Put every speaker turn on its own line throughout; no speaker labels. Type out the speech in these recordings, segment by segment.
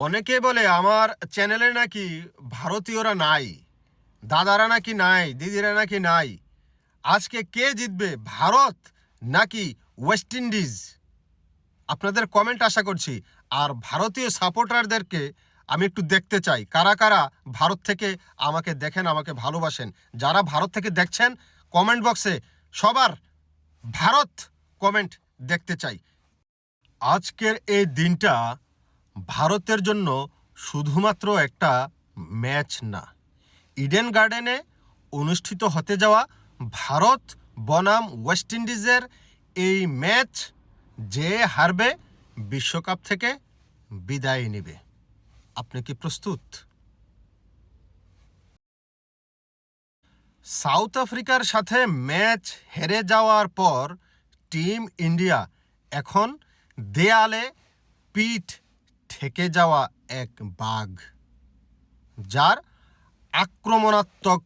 অনেকে বলে আমার চ্যানেলে নাকি ভারতীয়রা নাই, দাদারা নাকি নাই, দিদিরা নাকি নাই। আজকে কে জিতবে, ভারত নাকি ওয়েস্ট ইন্ডিজ? আপনাদের কমেন্ট আশা করছি। আর ভারতীয় সাপোর্টারদেরকে আমি একটু দেখতে চাই, কারা কারা ভারত থেকে আমাকে দেখেন, আমাকে ভালোবাসেন। যারা ভারত থেকে দেখছেন কমেন্ট বক্সে সবার ভারত কমেন্ট দেখতে চাই। আজকের এই দিনটা ভারতের জন্য শুধুমাত্র একটা ম্যাচ না, ইডেন গার্ডেনে অনুষ্ঠিত হতে যাওয়া ভারত বনাম ওয়েস্ট ইন্ডিজের এই ম্যাচ যে হারবে বিশ্বকাপ থেকে বিদায় নেবে। আপনি কি প্রস্তুত? সাউথ আফ্রিকার সাথে ম্যাচ হেরে যাওয়ার পর টিম ইন্ডিয়া এখন দেয়ালে পিঠ ঠেকে যাওয়া এক বাঘ, যার আক্রমণাত্মক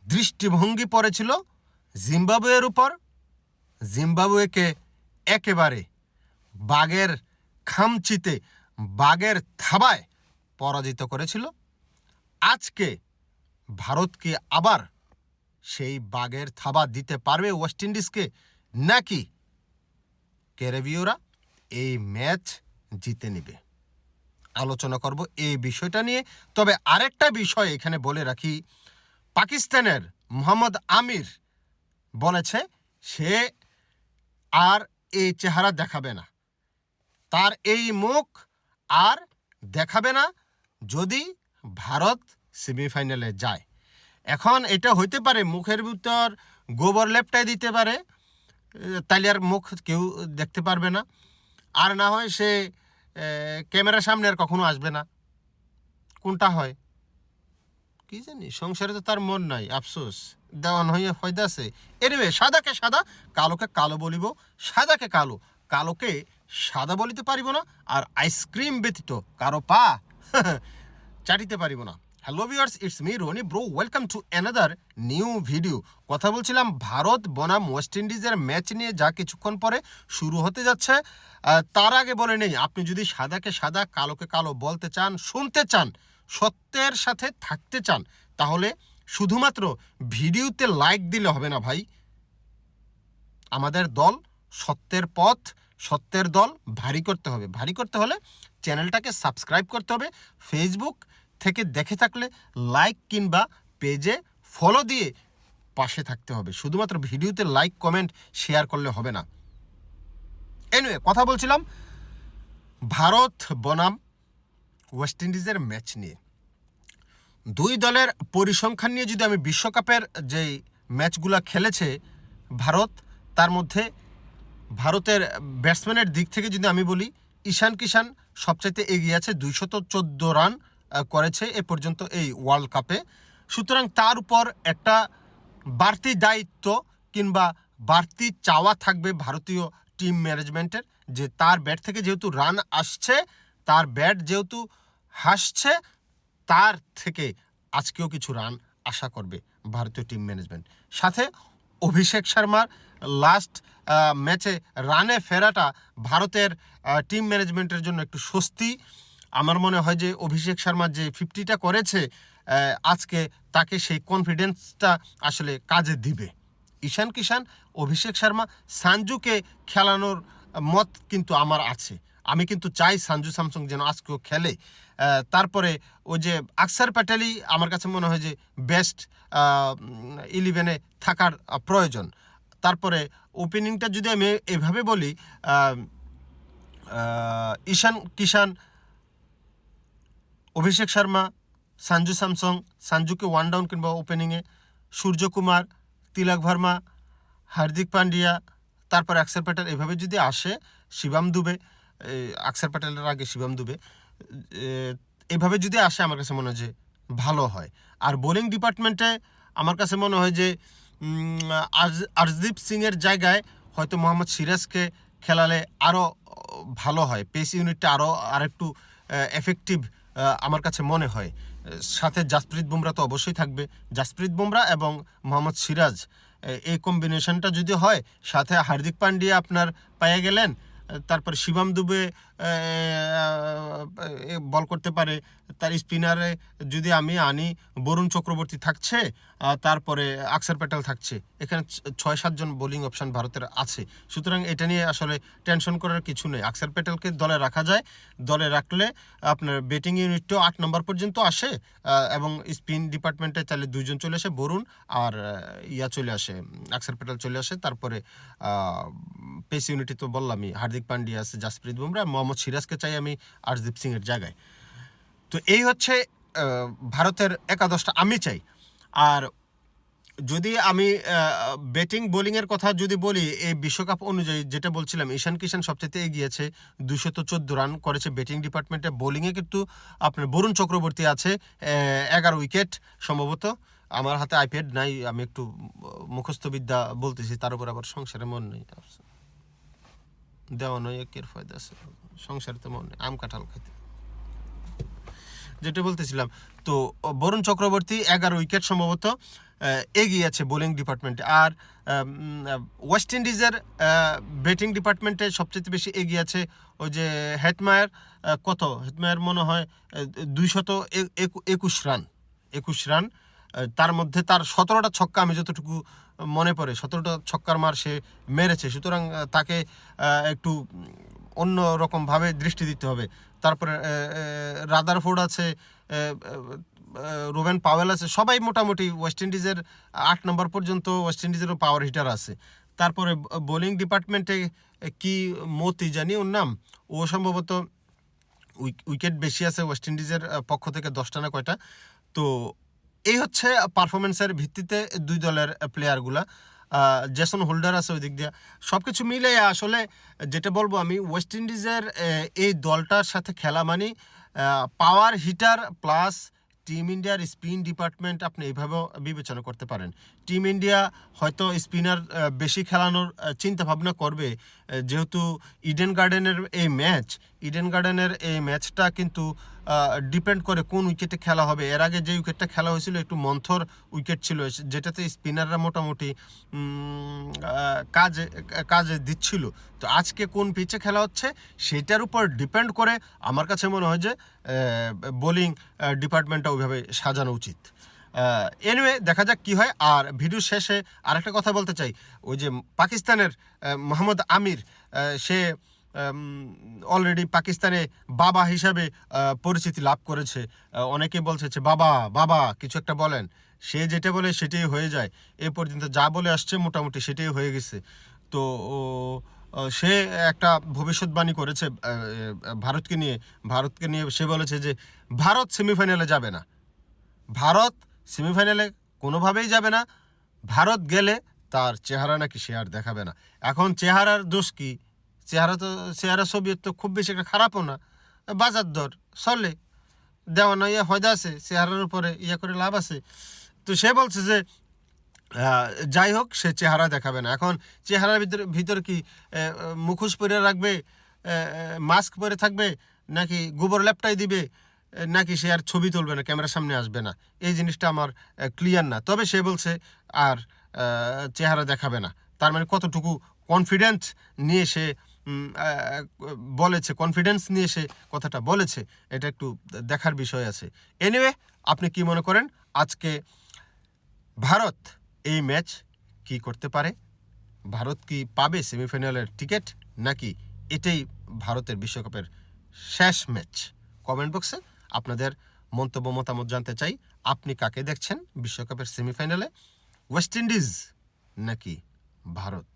দৃষ্টিভঙ্গি পড়েছিল জিম্বাবুয়ের উপর। জিম্বাবুয়েকে একেবারে বাঘের খামচিতে, বাঘের থাবায় পরাজিত করেছিল। আজকে ভারত কি আবার সেই বাঘের থাবা দিতে পারবে ওয়েস্ট ইন্ডিজকে, নাকি ক্যারিবীয়রা এই ম্যাচ জিতে নেবে? আলোচনা করব এই বিষয়টা নিয়ে। তবে আরেকটা বিষয় এখানে বলে রাখি, পাকিস্তানের মোহাম্মদ আমির বলেছে সে আর এই চেহারা দেখাবে না, তার এই মুখ আর দেখাবে না যদি ভারত সেমিফাইনালে যায়। এখন এটা হইতে পারে মুখের ভিতর গোবর লেপটাই দিতে পারে, তাইলে আর মুখ কেউ দেখতে পারবে না, আর না হয় সে ক্যামেরার সামনে আর কখনো আসবে না। কোনটা হয় কি জানি, সংসারে তো তার মন নাই, আফসোস দেওয়ান হইয়া হইতাছে। এনিওয়ে, সাদাকে সাদা কালোকে কালো বলিব, সাদাকে কালো কালোকে সাদা বলিতে পারিব না, আর আইসক্রিম ব্যতীত কারো পা চাটিতে পারিব না। Hello viewers, it's me Rony bro, welcome to another new video. কথা বলছিলাম ভারত বনাম ওয়েস্ট ইন্ডিজের ম্যাচ নিয়ে, যা কিছুক্ষণ পরে শুরু হতে যাচ্ছে। তার আগে বলে নেই, আপনি যদি সাদাকে সাদা কালোকে কালো বলতে চান, শুনতে চান, সত্যের সাথে থাকতে চান, তাহলে শুধুমাত্র ভিডিওতে লাইক দিলে হবে না ভাই। আমাদের দল সত্যের পথ, সত্যের দল ভারী করতে হবে। ভারী করতে হলে চ্যানেলটাকে সাবস্ক্রাইব করতে হবে। ফেসবুক থেকে দেখে থাকলে লাইক কিংবা পেজে ফলো দিয়ে পাশে থাকতে হবে। শুধুমাত্র ভিডিওতে লাইক কমেন্ট শেয়ার করলে হবে না। এনিওয়ে, কথা বলছিলাম ভারত বনাম ওয়েস্ট ইন্ডিজের ম্যাচ নিয়ে। দুই দলের পরিসংখ্যান নিয়ে যদি আমি বিশ্বকাপের যেই ম্যাচগুলো খেলেছে ভারত, তার মধ্যে ভারতের ব্যাটসম্যানের দিক থেকে যদি আমি বলি, ঈশান কিষান সবচাইতে এগিয়ে আছে, 214 রান করেছে এ পর্যন্ত এই ওয়ার্ল্ড কাপে। সুতরাং তার উপর একটা বাড়তি দায়িত্ব কিংবা বাড়তি চাওয়া থাকবে ভারতীয় টিম ম্যানেজমেন্টের, যে তার ব্যাট থেকে যেহেতু রান আসছে, তার ব্যাট যেহেতু হাসছে, তার থেকে আজকেও কিছু রান আশা করবে ভারতীয় টিম ম্যানেজমেন্ট। সাথে অভিষেক শর্মার লাস্ট ম্যাচে রানে ফেরাটা ভারতের টিম ম্যানেজমেন্টের জন্য একটু স্বস্তি। আমার মনে হয় যে অভিষেক শর্মা যে 50টা করেছে আজকে, তাকে সেই কনফিডেন্সটা আসলে কাজে দিবে। ঈশান কিষান, অভিষেক শর্মা, সানজুকে খেলানোর মত কিন্তু আমার আছে। আমি কিন্তু চাই সঞ্জু স্যামসং যেন আজকেও খেলে। তারপরে ওই যে আকসার প্যাটেলই আমার কাছে মনে হয় যে বেস্ট 11-এ থাকার প্রয়োজন। তারপরে ওপেনিংটা যদি আমি এভাবে বলি, ঈশান কিষান, অভিষেক শর্মা, সঞ্জু স্যামসং, সঞ্জুকে ওয়ান ডাউন কিংবা ওপেনিংয়ে, সূর্যকুমার, তিলক ভার্মা, হার্দিক পান্ডিয়া, তারপর আকসার প্যাটেল, এভাবে যদি আসে, শিবম দুবে, আকসার প্যাটেলের আগে শিবম দুবে, এভাবে যদি আসে আমার কাছে মনে হয় যে ভালো হয়। আর বোলিং ডিপার্টমেন্টে আমার কাছে মনে হয় যে আরশদীপ সিংয়ের জায়গায় হয়তো মোহাম্মদ সিরাজকে খেলালে আরও ভালো হয়, পেস ইউনিটটা আরেকটু এফেক্টিভ আমার কাছে মনে হয়। সাথে জাসপ্রীত বুমরা তো অবশ্যই থাকবে। জাসপ্রীত বুমরা এবং মোহাম্মদ সিরাজ, এই কম্বিনেশনটা যদি হয়, সাথে হার্দিক পান্ডিয়া আপনার পেয়ে গেলেন, তারপর শিবম দুবে বল করতে পারে, তার স্পিনারে যদি আমি আনি বরুণ চক্রবর্তী থাকছে, তারপরে আকসার প্যাটেল থাকছে, এখানে 6-7 জন বোলিং অপশান ভারতের আছে। সুতরাং এটা নিয়ে আসলে টেনশন করার কিছু নেই। আকসার প্যাটেলকে দলে রাখা যায়, দলে রাখলে আপনার ব্যাটিং ইউনিটও 8 নম্বর পর্যন্ত আসে, এবং স্পিন ডিপার্টমেন্টে চাইলে 2 জন চলে আসে, বরুণ আর চলে আসে, আকসার প্যাটেল চলে আসে। তারপরে পেস ইউনিটি তো বললামই, হার্দিক পান্ডিয়া আছে, জাসপ্রীত বুমরা, মোহাম্মদ সিরাজকে চাই আমি আরশদীপ সিংয়ের জায়গায়। তো এই হচ্ছে ভারতের একাদশটা আমি চাই। আর যদি আমি ব্যাটিং বোলিংয়ের কথা যদি বলি, এই বিশ্বকাপ অনুযায়ী যেটা বলছিলাম, ঈশান কিষান সবচেয়ে এগিয়েছে, 214 রান করেছে ব্যাটিং ডিপার্টমেন্টে। বোলিংয়ে কিন্তু আপনার বরুণ চক্রবর্তী আছে 11 উইকেট সম্ভবত। আমার হাতে আইপ্যাড নাই, আমি একটু মুখস্থবিদ্যা বলতেছি, তার উপর আবার সংসারে মন নেই, দেওয়া নয় একের ফায়দা আছে, সংসারে তো মন নেই, আম কাঁঠাল খাইতে, যেটা বলতেছিলাম। তো বরুণ চক্রবর্তী 11 উইকেট সম্ভবত এগিয়ে আছে বোলিং ডিপার্টমেন্টে। আর ওয়েস্ট ইন্ডিজের ব্যাটিং ডিপার্টমেন্টে সবচেয়ে বেশি এগিয়ে আছে ওই যে হেটমায়ার মনে হয় 221 রান, 21 রান। তার মধ্যে তার 17টা ছক্কা, আমি যতটুকু মনে পড়ে 17টা ছক্কার মার সে মেরেছে। সুতরাং তাকে একটু অন্য রকমভাবে দৃষ্টি দিতে হবে। তারপরে রাদারফোর্ড আছে, রুবেন পাওয়েল আছে, সবাই মোটামুটি ওয়েস্ট ইন্ডিজের 8 নম্বর পর্যন্ত ওয়েস্ট ইন্ডিজেরও পাওয়ার হিটার আছে। তারপরে বোলিং ডিপার্টমেন্টে কি মতি জানি ওর নাম, ও সম্ভবত উইকেট বেশি আছে ওয়েস্ট ইন্ডিজের পক্ষ থেকে, 10টা না কয়টা। তো এই হচ্ছে পারফরমেন্সের ভিত্তিতে দুই দলের প্লেয়ারগুলা। জেসন হোল্ডার আছে ওই দিক দিয়ে। সব কিছু মিলে আসলে যেটা বলবো আমি, ওয়েস্ট ইন্ডিজের এই দলটার সাথে খেলা মানে পাওয়ার হিটার প্লাস টিম ইন্ডিয়ার স্পিন ডিপার্টমেন্ট আপনি এইভাবেও বিবেচনা করতে পারেন। টিম ইন্ডিয়া হয়তো স্পিনার বেশি খেলানোর চিন্তা ভাবনা করবে, যেহেতু ইডেন গার্ডেনের এই ম্যাচটা কিন্তু ডিপেন্ড করে কোন উইকেটে খেলা হবে। এর আগে যে উইকেটটা খেলা হয়েছিল একটু মন্থর উইকেট ছিল, যেটাতে স্পিনাররা মোটামুটি কাজে দিচ্ছিল। তো আজকে কোন পিচে খেলা হচ্ছে সেটার উপর ডিপেন্ড করে আমার কাছে মনে হয় যে বোলিং ডিপার্টমেন্টটা ওইভাবে সাজানো উচিত। এনিওয়ে দেখা যাক কি হয়। আর ভিডিও শেষে আরেকটা কথা বলতে চাই, ওই যে পাকিস্তানের মোহাম্মদ আমির, সে অলরেডি পাকিস্তানে বাবা হিসাবে পরিচিতি লাভ করেছে। অনেকে বলছে যে বাবা বাবা কিছু একটা বলেন, সে যেটা বলে সেটাই হয়ে যায়। এ পর্যন্ত যা বলে আসছে মোটামুটি সেটাই হয়ে গেছে। তো সে একটা ভবিষ্যৎবাণী করেছে ভারতকে নিয়ে সে বলেছে যে ভারত সেমিফাইনালে যাবে না, ভারত সেমিফাইনালে কোনোভাবেই যাবে না, ভারত গেলে তার চেহারা নাকি সে আর দেখাবে না। এখন চেহারার দোষ কি? চেহারা ছবি তো খুব বেশি একটা খারাপও না, বাজার দর চলে, দেওয়ানো হয়দা আছে, চেহারার উপরে করে লাভ আছে। তো সে বলছে যে যাই হোক, সে চেহারা দেখাবে না। এখন চেহারার ভিতরে কি মুখোশ পরে রাখবে, মাস্ক পরে থাকবে, নাকি গোবর ল্যাপটাই দিবে, নাকি সে আর ছবি তুলবে না, ক্যামেরার সামনে আসবে না, এই জিনিসটা আমার ক্লিয়ার না। তবে সে বলছে আর চেহারা দেখাবে না, তার মানে কতটুকু কনফিডেন্স নিয়ে সে কথাটা বলেছে, এটা একটু দেখার বিষয় আছে। এনিওয়ে, আপনি কি মনে করেন আজকে ভারত এই ম্যাচ কি করতে পারে? ভারত কি পাবে সেমিফাইনালের টিকিট, নাকি এটাই ভারতের বিশ্বকাপের শেষ ম্যাচ? কমেন্ট বক্সে আপনাদের মতামত জানতে চাই। আপনি কাকে দেখছেন বিশ্বকাপের সেমিফাইনালে, ওয়েস্ট ইন্ডিজ নাকি ভারত?